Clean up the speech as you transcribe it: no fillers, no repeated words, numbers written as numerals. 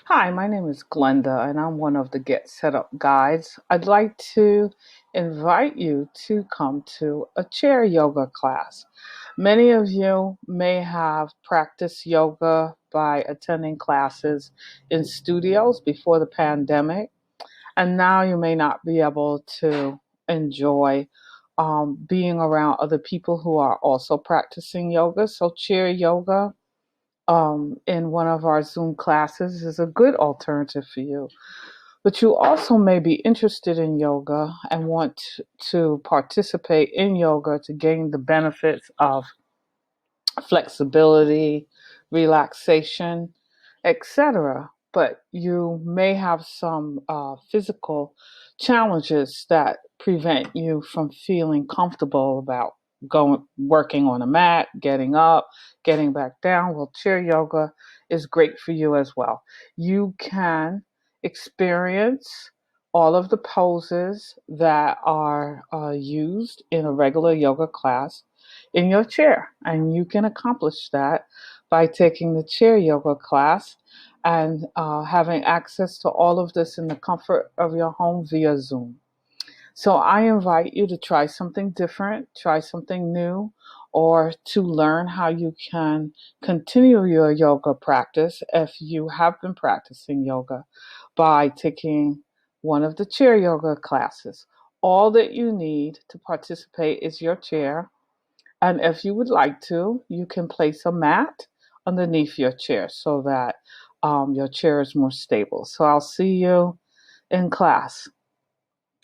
Hi, my name is Glenda, and I'm one of the Get Set Up guides. I'd like to invite you to come to a chair yoga class. Many of you may have practiced yoga by attending classes in studios before the pandemic, and now you may not be able to enjoy being around other people who are also practicing yoga. So, chair yoga in one of our Zoom classes is a good alternative for you. But you also may be interested in yoga and want to participate in yoga to gain the benefits of flexibility, relaxation, etc. But you may have some physical challenges that prevent you from feeling comfortable about going working on a mat, getting up, getting back down. Well, chair yoga is great for you as well. You can experience all of the poses that are used in a regular yoga class in your chair. And you can accomplish that by taking the chair yoga class and having access to all of this in the comfort of your home via Zoom. So I invite you to try something different, try something new, or to learn how you can continue your yoga practice if you have been practicing yoga by taking one of the chair yoga classes. All that you need to participate is your chair, and if you would like to, you can place a mat underneath your chair so that your chair is more stable. So I'll see you in class.